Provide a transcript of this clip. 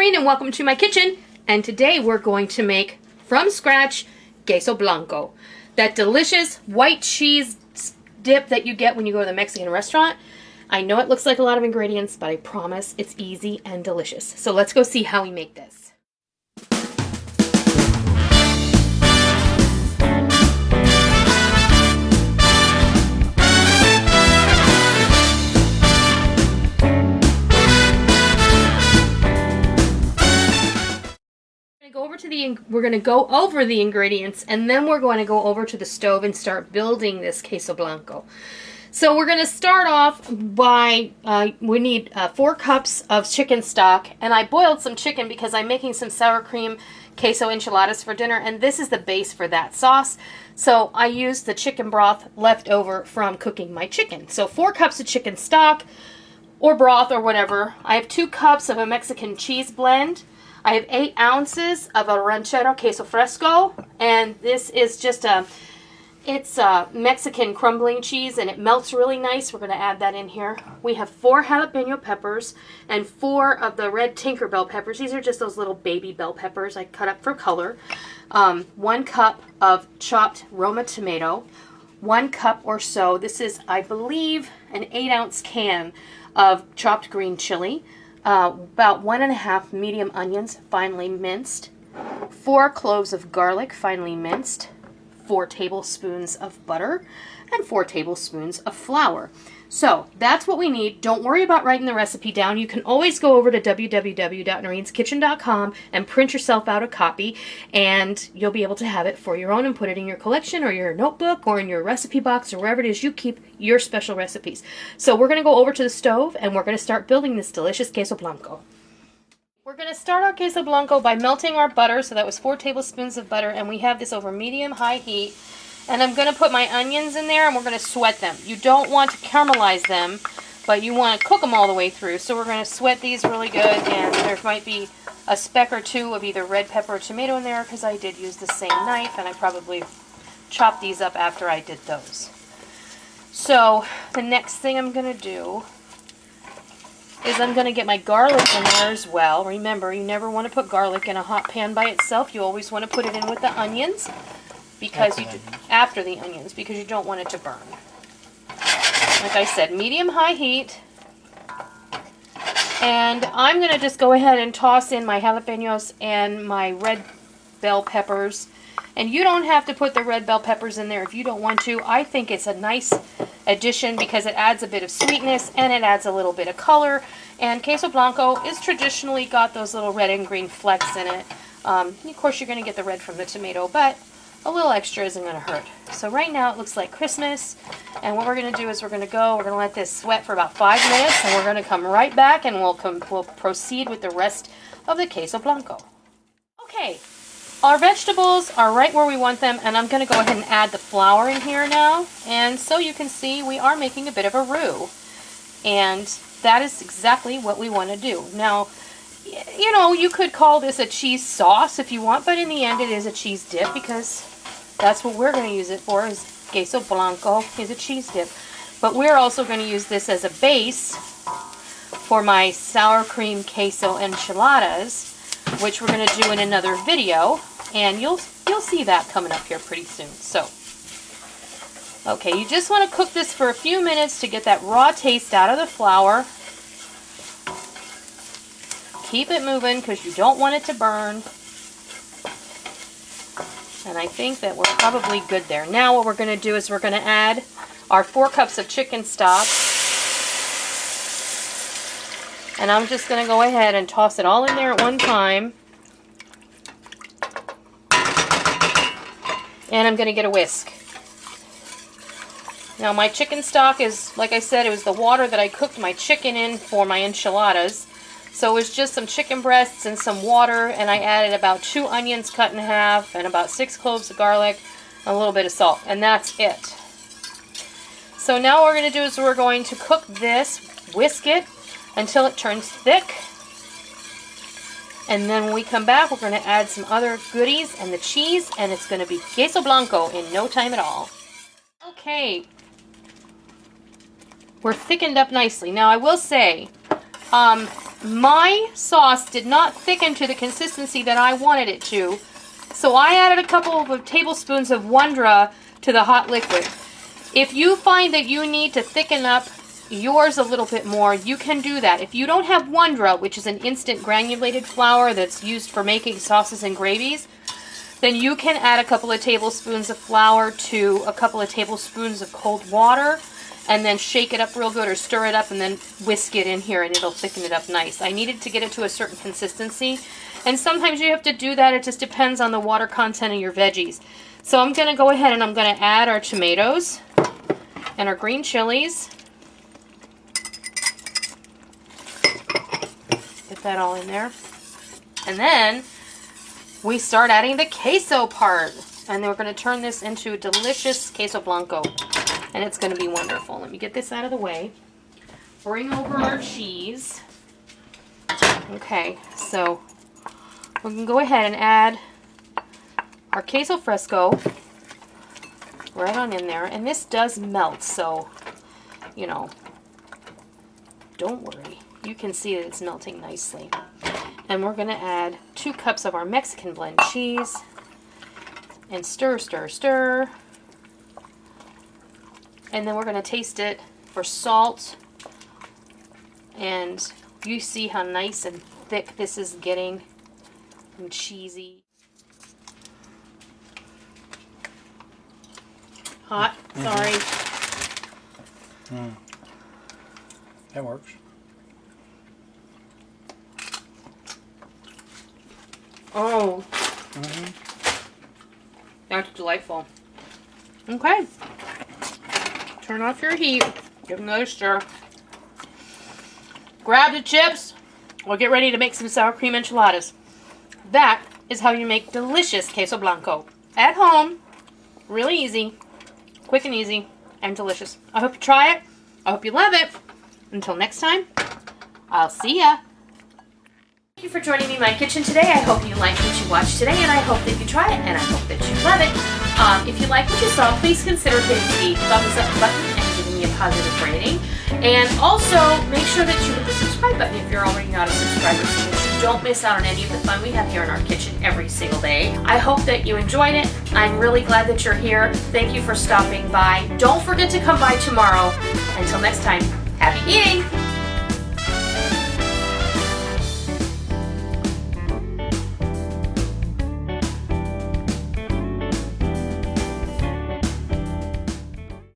Noreen and welcome to my kitchen. And today we're going to make from scratch Queso Blanco. That delicious white cheese dip that you get when you go to the Mexican restaurant. I know it looks like a lot of ingredients, but I promise it's easy and delicious. So let's go see how we make this. We're going to go over the ingredients, and then we're going to go over to the stove and start building this Queso Blanco. So we're going to start off by, we need 4 cups of chicken stock, and I boiled some chicken because I'm making some sour cream queso enchiladas for dinner, and this is the base for that sauce. So I used the chicken broth left over from cooking my chicken. So 4 cups of chicken stock, or broth, or whatever. I have 2 cups of a Mexican cheese blend. I have 8 ounces of a ranchero queso fresco, and this is just it's a Mexican crumbling cheese, and it melts really nice. We're going to add that in here. We have 4 jalapeno peppers and 4 of the red Tinker Bell peppers. These are just those little baby bell peppers I cut up for color. 1 cup of chopped Roma tomato, 1 cup or so. This is, I believe, an 8-ounce can of chopped green chili. About 1½ medium onions, finely minced, 4 cloves of garlic, finely minced, 4 tablespoons of butter, and 4 tablespoons of flour. So that's what we need. Don't worry about writing the recipe down. You can always go over to www.noreenskitchen.com and print yourself out a copy, and you'll be able to have it for your own and put it in your collection or your notebook or in your recipe box or wherever it is you keep your special recipes. So we're going to go over to the stove and we're going to start building this delicious Queso Blanco. We're going to start our Queso Blanco by melting our butter. So that was 4 tablespoons of butter, and we have this over medium-high heat. And I'm going to put my onions in there, and we're going to sweat them. You don't want to caramelize them, but you want to cook them all the way through. So we're going to sweat these really good, and there might be a speck or 2 of either red pepper or tomato in there because I did use the same knife, and I probably chopped these up after I did those. So the next thing I'm going to do is I'm going to get my garlic in there as well. Remember, you never want to put garlic in a hot pan by itself. You always want to put it in with the onions. Because after the onions, because you don't want it to burn. Like I said, medium-high heat. And I'm going to just go ahead and toss in my jalapenos and my red bell peppers. And you don't have to put the red bell peppers in there if you don't want to. I think it's a nice addition because it adds a bit of sweetness and it adds a little bit of color. And Queso Blanco is traditionally got those little red and green flecks in it. Of course, you're going to get the red from the tomato, but a little extra isn't going to hurt. So right now it looks like Christmas, and what we're going to do is we're going to let this sweat for about 5 minutes, and we're going to come right back and we'll proceed with the rest of the Queso Blanco. Okay, our vegetables are right where we want them, and I'm going to go ahead and add the flour in here now. And so you can see we are making a bit of a roux, and that is exactly what we want to do. Now, you know, you could call this a cheese sauce if you want, but in the end it is a cheese dip because that's what we're going to use it for, is Queso Blanco is a cheese dip. But we're also going to use this as a base for my sour cream queso enchiladas, which we're going to do in another video, and you'll see that coming up here pretty soon. So, okay, you just want to cook this for a few minutes to get that raw taste out of the flour. Keep it moving because you don't want it to burn. And I think that we're probably good there. Now what we're going to do is we're going to add our 4 cups of chicken stock. And I'm just going to go ahead and toss it all in there at one time. And I'm going to get a whisk. Now my chicken stock is, like I said, it was the water that I cooked my chicken in for my enchiladas. So it was just some chicken breasts and some water, and I added about 2 onions cut in half and about 6 cloves of garlic, and a little bit of salt, and that's it. So now what we're going to do is we're going to cook this, whisk it until it turns thick, and then when we come back we're going to add some other goodies and the cheese, and it's going to be Queso Blanco in no time at all. Okay, we're thickened up nicely. Now I will say, my sauce did not thicken to the consistency that I wanted it to, so I added a couple of tablespoons of Wondra to the hot liquid. If you find that you need to thicken up yours a little bit more, you can do that. If you don't have Wondra, which is an instant granulated flour that's used for making sauces and gravies, then you can add a couple of tablespoons of flour to a couple of tablespoons of cold water, and then shake it up real good or stir it up and then whisk it in here and it'll thicken it up nice. I needed to get it to a certain consistency, and sometimes you have to do that. It just depends on the water content of your veggies. So I'm going to go ahead and I'm going to add our tomatoes and our green chilies. Get that all in there. And then we start adding the queso part. And then we're going to turn this into a delicious queso blanco. And it's going to be wonderful. Let me get this out of the way. Bring over our cheese. Okay, so we can go ahead and add our queso fresco right on in there. And this does melt, so, you know, don't worry. You can see that it's melting nicely. And we're going to add 2 cups of our Mexican blend cheese. And stir, stir, stir. And then we're going to taste it for salt. And you see how nice and thick this is getting and cheesy. Hot, sorry. That works. Oh, that's delightful. Okay, turn off your heat, give them another stir. Grab the chips, we'll get ready to make some sour cream enchiladas. That is how you make delicious queso blanco. At home, really easy, quick and easy, and delicious. I hope you try it. I hope you love it. Until next time, I'll see ya. Thank you for joining me in my kitchen today. I hope you liked what you watched today, and I hope that you try it, and I hope that you love it. If you like what you saw, please consider hitting the thumbs up button and giving me a positive rating. And also, make sure that you hit the subscribe button if you're already not a subscriber, so that you don't miss out on any of the fun we have here in our kitchen every single day. I hope that you enjoyed it. I'm really glad that you're here. Thank you for stopping by. Don't forget to come by tomorrow. Until next time, happy eating!